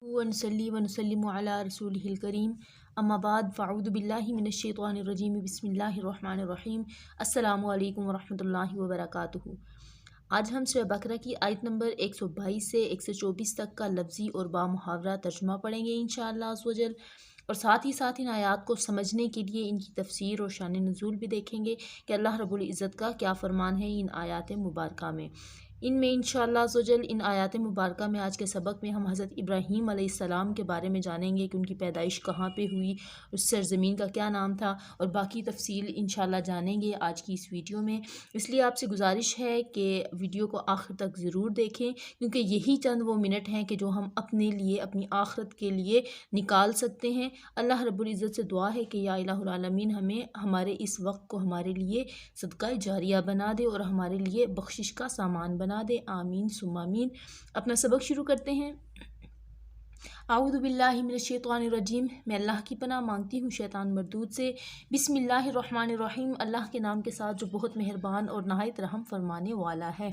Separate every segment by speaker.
Speaker 1: ونصلي ونسلم على رسوله الكريم اما بعد فاعوذ باللہ من الشیطان الرجیم بسم اللہ الرحمن الرحیم السلام علیکم ورحمۃ اللہ وبرکاتہ۔ آج ہم سورہ بقرہ کی آیت نمبر 122 سے 124 تک کا لفظی اور بامحاورہ ترجمہ پڑھیں گے انشاءاللہ عز و جل، اور ساتھ ہی ان آیات کو سمجھنے کے لیے ان کی تفسیر اور شان نزول بھی دیکھیں گے کہ اللہ رب العزت کا کیا فرمان ہے ان آیات مبارکہ میں۔ ان میں انشاءاللہ عز و جل ان آیات مبارکہ میں آج کے سبق میں ہم حضرت ابراہیم علیہ السلام کے بارے میں جانیں گے کہ ان کی پیدائش کہاں پہ ہوئی، اس سرزمین کا کیا نام تھا، اور باقی تفصیل انشاءاللہ جانیں گے آج کی اس ویڈیو میں۔ اس لیے آپ سے گزارش ہے کہ ویڈیو کو آخر تک ضرور دیکھیں، کیونکہ یہی چند وہ منٹ ہیں کہ جو ہم اپنے لیے اپنی آخرت کے لیے نکال سکتے ہیں۔ اللہ رب العزت سے دعا ہے کہ یا الہ العالمین ہمیں ہمارے اس وقت کو ہمارے لیے صدقہ جاریہ بنا دے اور ہمارے لیے بخشش کا سامان بنا دے، آمین ثم آمین۔ اپنا سبق شروع کرتے ہیں۔ اعوذ باللہ من الشیطان الرجیم، میں اللہ کی پناہ مانگتی ہوں شیطان مردود سے۔ بسم اللہ الرحمن الرحیم، اللہ کے نام کے ساتھ جو بہت مہربان اور نہایت رحم فرمانے والا ہے۔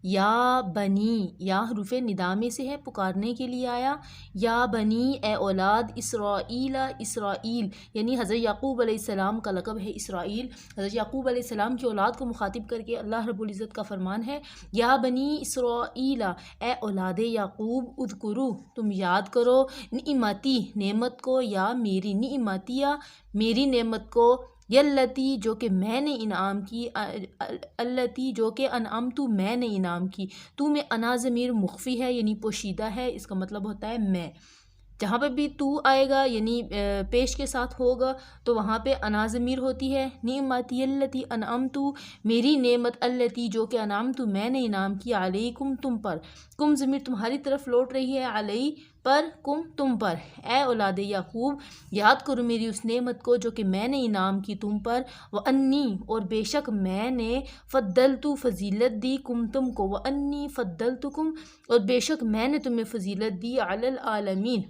Speaker 1: یا بنی، یا حروف ندا میں سے ہے، پکارنے کے لیے آیا۔ یا بنی، اے اولاد اسرائیل، اسرائیل یعنی حضرت یعقوب علیہ السلام کا لقب ہے اسرائیل۔ حضرت یعقوب علیہ السلام کی اولاد کو مخاطب کر کے اللہ رب العزت کا فرمان ہے، یا بنی اسرائیل، اے اولاد یعقوب، اذکرو تم یاد کرو، نعمتی نعمت کو، یا میری نعمتیہ میری نعمت کو، یلتی جو کہ میں نے انعام کی، التی جو کہ انعمتو میں نے انعام کی۔ تو میں انا ضمیر مخفی ہے یعنی پوشیدہ ہے، اس کا مطلب ہوتا ہے میں۔ جہاں پہ بھی تو آئے گا یعنی پیش کے ساتھ ہوگا تو وہاں پہ انا ضمیر ہوتی ہے۔ نعمتی التی انعمتو میری نعمت، التی جو کہ انعمتو میں نے انعام کی، علیکم تم پر، کم ضمیر تمہاری طرف لوٹ رہی ہے، علی پر، کم تم پر۔ اے اولاد یعقوب یاد کرو میری اس نعمت کو جو کہ میں نے انعام کی تم پر، وانی اور بے شک میں نے، فضلتو فضیلت دی، کم تم کو، وانی فضلتکم اور بے شک میں نے تمہیں فضیلت دی، علی العالمین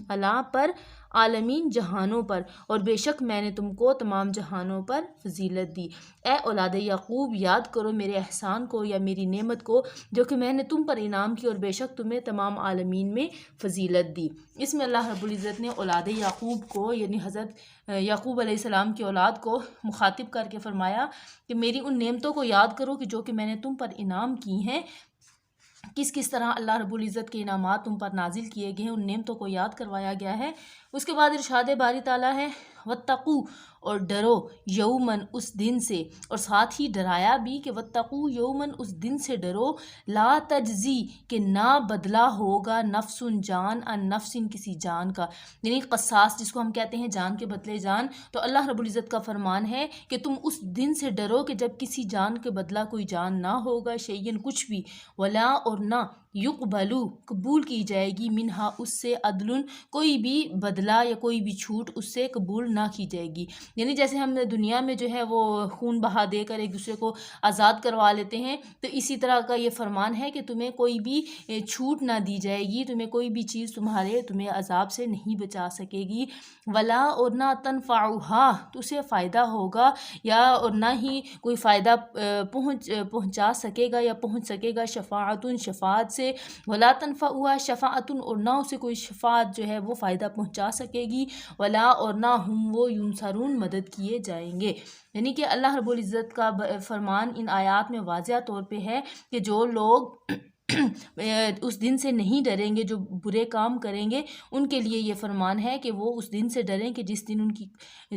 Speaker 1: اللہ پر، عالمین جہانوں پر، اور بے شک میں نے تم کو تمام جہانوں پر فضیلت دی۔ اے اولاد یعقوب یاد کرو میرے احسان کو یا میری نعمت کو جو کہ میں نے تم پر انعام کی، اور بے شک تمہیں تمام عالمین میں فضیلت دی۔ اس میں اللہ رب العزت نے اولاد یعقوب کو یعنی حضرت یعقوب علیہ السلام کی اولاد کو مخاطب کر کے فرمایا کہ میری ان نعمتوں کو یاد کرو کہ جو کہ میں نے تم پر انعام کی ہیں، کس طرح اللہ رب العزت کے انعامات تم پر نازل کیے گئے ہیں، ان نعمتوں کو یاد کروایا گیا ہے۔ اس کے بعد ارشاد باری تعالیٰ ہے، واتقوا اور ڈرو، یومن اس دن سے، اور ساتھ ہی ڈرایا بھی کہ واتقوا یومن اس دن سے ڈرو، لا تجزی کہ نہ بدلہ ہوگا، نفس جان ان نفس کسی جان کا، یعنی قصاص جس کو ہم کہتے ہیں جان کے بدلے جان۔ تو اللہ رب العزت کا فرمان ہے کہ تم اس دن سے ڈرو کہ جب کسی جان کے بدلہ کوئی جان نہ ہوگا، شیئن کچھ بھی، ولا اور نہ، یقبلو قبول کی جائے گی، منہا اس سے، عدل کوئی بھی بدلہ یا کوئی بھی چھوٹ اس سے قبول نہ کی جائے گی۔ یعنی جیسے ہم دنیا میں جو ہے وہ خون بہا دے کر ایک دوسرے کو آزاد کروا لیتے ہیں، تو اسی طرح کا یہ فرمان ہے کہ تمہیں کوئی بھی چھوٹ نہ دی جائے گی، تمہیں کوئی بھی چیز تمہیں عذاب سے نہیں بچا سکے گی۔ ولا اور نہ، تنفعہا تو اسے فائدہ ہوگا، یا اور نہ ہی کوئی فائدہ پہنچا سکے گا یا پہنچ سکے گا، شفاعتن شفاعت سے، ولا تنفعہا شفاعتن اور نہ اسے کوئی شفاعت جو ہے وہ فائدہ پہنچا سکے گی، ولا اور نہ ہم وہ ینصرون مدد کیے جائیں گے۔ یعنی کہ اللہ رب العزت کا فرمان ان آیات میں واضح طور پہ ہے کہ جو لوگ اس دن سے نہیں ڈریں گے، جو برے کام کریں گے، ان کے لیے یہ فرمان ہے کہ وہ اس دن سے ڈریں کہ جس دن ان کی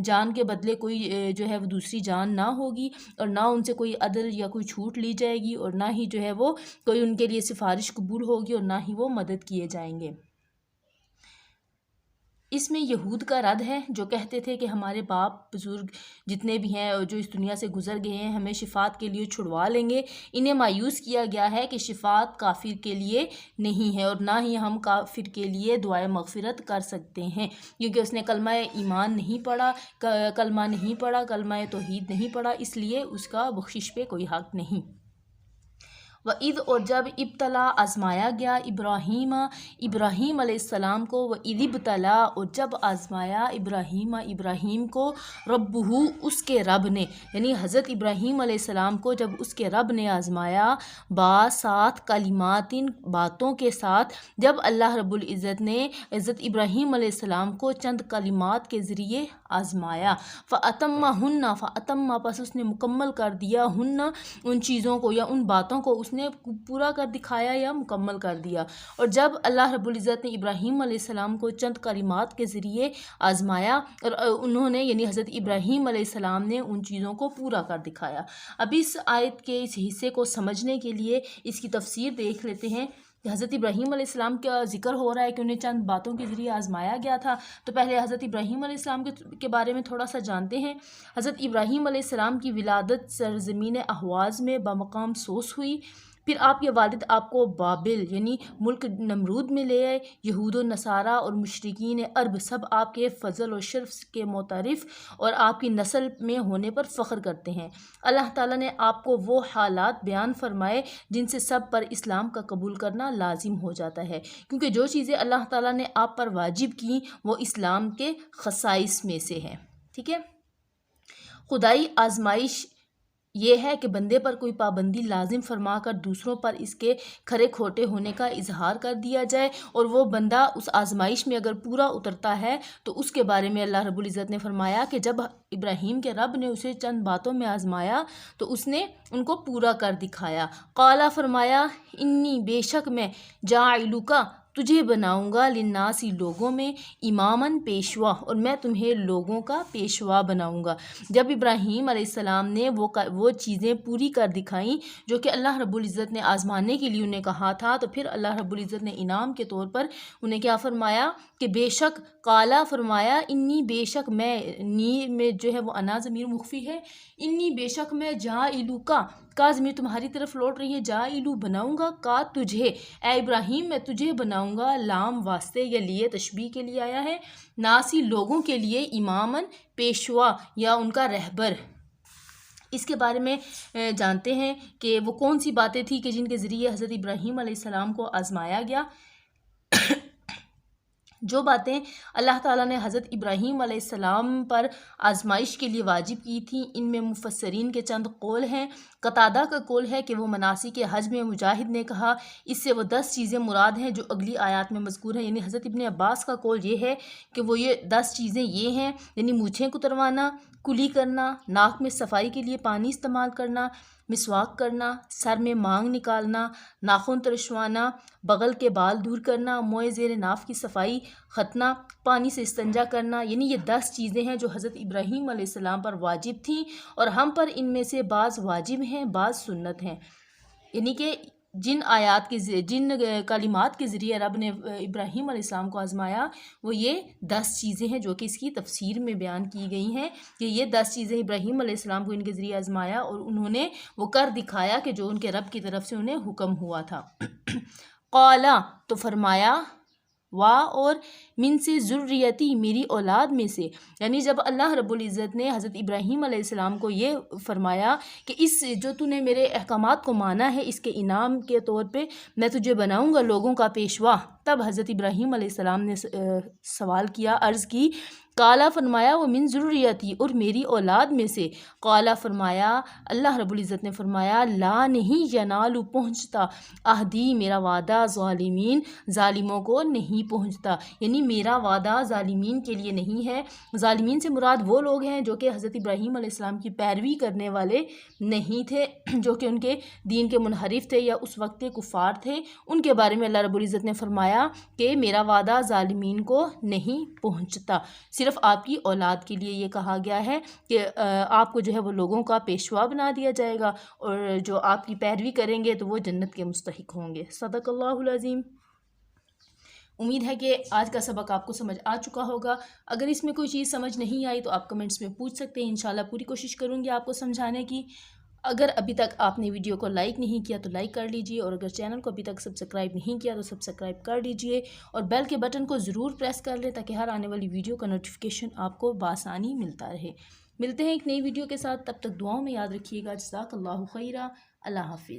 Speaker 1: جان کے بدلے کوئی جو ہے وہ دوسری جان نہ ہوگی، اور نہ ان سے کوئی عدل یا کوئی چھوٹ لی جائے گی، اور نہ ہی جو ہے وہ کوئی ان کے لیے سفارش قبول ہوگی، اور نہ ہی وہ مدد کیے جائیں گے۔ اس میں یہود کا رد ہے جو کہتے تھے کہ ہمارے باپ بزرگ جتنے بھی ہیں اور جو اس دنیا سے گزر گئے ہیں ہمیں شفاعت کے لیے چھڑوا لیں گے۔ انہیں مایوس کیا گیا ہے کہ شفاعت کافر کے لیے نہیں ہے، اور نہ ہی ہم کافر کے لیے دعائے مغفرت کر سکتے ہیں، کیونکہ اس نے کلمہ ایمان نہیں پڑھا، کلمہ توحید نہیں پڑھا، اس لیے اس کا بخشش پہ کوئی حق نہیں۔ وَإِذْ اور جب ابتلا آزمایا گیا ابراہیم علیہ السلام کو، وَإِذْ ابتلا اور جب آزمایا ابراہیم کو ربہ اس کے رب نے، یعنی حضرت ابراہیم علیہ السلام کو جب اس کے رب نے آزمایا سات کلمات باتوں کے ساتھ، جب اللہ رب العزت نے حضرت ابراہیم علیہ السلام کو چند کلمات کے ذریعے آزمایا، فَأَتَمَّ پس اس نے مکمل کر دیا ان چیزوں کو یا ان باتوں کو اس نے پورا کر دکھایا یا مکمل کر دیا۔ اور جب اللہ رب العزت نے ابراہیم علیہ السلام کو چند کلمات کے ذریعے آزمایا اور انہوں نے یعنی حضرت ابراہیم علیہ السلام نے ان چیزوں کو پورا کر دکھایا۔ اب اس آیت کے اس حصے کو سمجھنے کے لیے اس کی تفسیر دیکھ لیتے ہیں کہ حضرت ابراہیم علیہ السلام کا ذکر ہو رہا ہے کہ انہیں چند باتوں کے ذریعے آزمایا گیا تھا، تو پہلے حضرت ابراہیم علیہ السلام کے بارے میں تھوڑا سا جانتے ہیں۔ حضرت ابراہیم علیہ السلام کی ولادت سرزمین احواز میں بمقام سوس ہوئی، پھر آپ کے والد آپ کو بابل یعنی ملک نمرود میں لے آئے۔ یہود و نصارہ اور مشرکین عرب سب آپ کے فضل و شرف کے معترف اور آپ کی نسل میں ہونے پر فخر کرتے ہیں۔ اللہ تعالیٰ نے آپ کو وہ حالات بیان فرمائے جن سے سب پر اسلام کا قبول کرنا لازم ہو جاتا ہے، کیونکہ جو چیزیں اللہ تعالیٰ نے آپ پر واجب کیں وہ اسلام کے خصائص میں سے ہیں۔ ٹھیک ہے، خدائی آزمائش یہ ہے کہ بندے پر کوئی پابندی لازم فرما کر دوسروں پر اس کے کھرے کھوٹے ہونے کا اظہار کر دیا جائے، اور وہ بندہ اس آزمائش میں اگر پورا اترتا ہے تو اس کے بارے میں اللہ رب العزت نے فرمایا کہ جب ابراہیم کے رب نے اسے چند باتوں میں آزمایا تو اس نے ان کو پورا کر دکھایا۔ قالا فرمایا انی بے شک میں جاعلک تجھے بناؤں گا للناسی لوگوں میں اماماً پیشوا، اور میں تمہیں لوگوں کا پیشوا بناؤں گا۔ جب ابراہیم علیہ السلام نے وہ چیزیں پوری کر دکھائیں جو کہ اللہ رب العزت نے آزمانے کے لیے انہیں کہا تھا، تو پھر اللہ رب العزت نے انعام کے طور پر انہیں کیا فرمایا کہ بے شک، قالا فرمایا انی بے شک میں، نی میں جو ہے وہ انا ضمیر مخفی ہے، انی بے شک میں جاعلو کا ضمیر تمہاری طرف لوٹ رہی ہے، جاعلو بناؤں گا، کا تجھے، اے ابراہیم میں تجھے بناؤں گا، لام واسطے یا لیے تشبیہ کے لیے آیا ہے، ناسی لوگوں کے لیے، اماماً پیشوا یا ان کا رہبر۔ اس کے بارے میں جانتے ہیں کہ وہ کون سی باتیں تھیں کہ جن کے ذریعے حضرت ابراہیم علیہ السلام کو آزمایا گیا۔ جو باتیں اللہ تعالیٰ نے حضرت ابراہیم علیہ السلام پر آزمائش کے لیے واجب کی تھیں، ان میں مفسرین کے چند قول ہیں۔ قتادہ کا قول ہے کہ وہ مناسک حج میں مجاہد نے کہا اس سے وہ 10 چیزیں مراد ہیں جو اگلی آیات میں مذکور ہیں، یعنی حضرت ابن عباس کا قول یہ ہے کہ وہ یہ 10 چیزیں یہ ہیں، یعنی مونچھیں کتروانا، کلی کرنا، ناک میں صفائی کے لیے پانی استعمال کرنا، مسواک کرنا، سر میں مانگ نکالنا، ناخن ترشوانا، بغل کے بال دور کرنا، موئے زیر ناف کی صفائی، ختنہ، پانی سے استنجا کرنا، یعنی یہ 10 چیزیں ہیں جو حضرت ابراہیم علیہ السلام پر واجب تھیں، اور ہم پر ان میں سے بعض واجب ہیں، بعض سنت ہیں۔ یعنی کہ جن کلمات کے ذریعے رب نے ابراہیم علیہ السلام کو آزمایا وہ یہ 10 چیزیں ہیں جو کہ اس کی تفسیر میں بیان کی گئی ہیں کہ یہ 10 چیزیں ابراہیم علیہ السلام کو ان کے ذریعے آزمایا اور انہوں نے وہ کر دکھایا کہ جو ان کے رب کی طرف سے انہیں حکم ہوا تھا۔ قالا تو فرمایا، اور من سے ذریتی میری اولاد میں سے، یعنی جب اللہ رب العزت نے حضرت ابراہیم علیہ السلام کو یہ فرمایا کہ اس جو تو نے میرے احکامات کو مانا ہے اس کے انعام کے طور پہ میں تجھے بناؤں گا لوگوں کا پیشوا، تب حضرت ابراہیم علیہ السلام نے سوال کیا، عرض کی، قالا فرمایا وہ من ذریتی اور میری اولاد میں سے، قالا فرمایا اللہ رب العزت نے فرمایا لا نہیں ینالو پہنچتا عہدی میرا وعدہ ظالمین ظالموں کو نہیں پہنچتا، یعنی میرا وعدہ ظالمین کے لیے نہیں ہے۔ ظالمین سے مراد وہ لوگ ہیں جو کہ حضرت ابراہیم علیہ السلام کی پیروی کرنے والے نہیں تھے، جو کہ ان کے دین کے منحرف تھے یا اس وقت کے کفار تھے، ان کے بارے میں اللہ رب العزت نے فرمایا کہ میرا وعدہ ظالمین کو نہیں پہنچتا، صرف آپ کی اولاد کے لیے یہ کہا گیا ہے کہ آپ کو جو ہے وہ لوگوں کا پیشوا بنا دیا جائے گا اور جو آپ کی پیروی کریں گے تو وہ جنت کے مستحق ہوں گے۔ صدق اللہ العظیم۔ امید ہے کہ آج کا سبق آپ کو سمجھ آ چکا ہوگا۔ اگر اس میں کوئی چیز سمجھ نہیں آئی تو آپ کمنٹس میں پوچھ سکتے ہیں، انشاءاللہ پوری کوشش کروں گی آپ کو سمجھانے کی۔ اگر ابھی تک آپ نے ویڈیو کو لائک نہیں کیا تو لائک کر لیجئے، اور اگر چینل کو ابھی تک سبسکرائب نہیں کیا تو سبسکرائب کر لیجئے، اور بیل کے بٹن کو ضرور پریس کر لیں تاکہ ہر آنے والی ویڈیو کا نوٹیفیکیشن آپ کو بآسانی ملتا رہے۔ ملتے ہیں ایک نئی ویڈیو کے ساتھ، تب تک دعاؤں میں یاد رکھیے گا۔ جزاک اللہ خیرہ۔ اللہ حافظ۔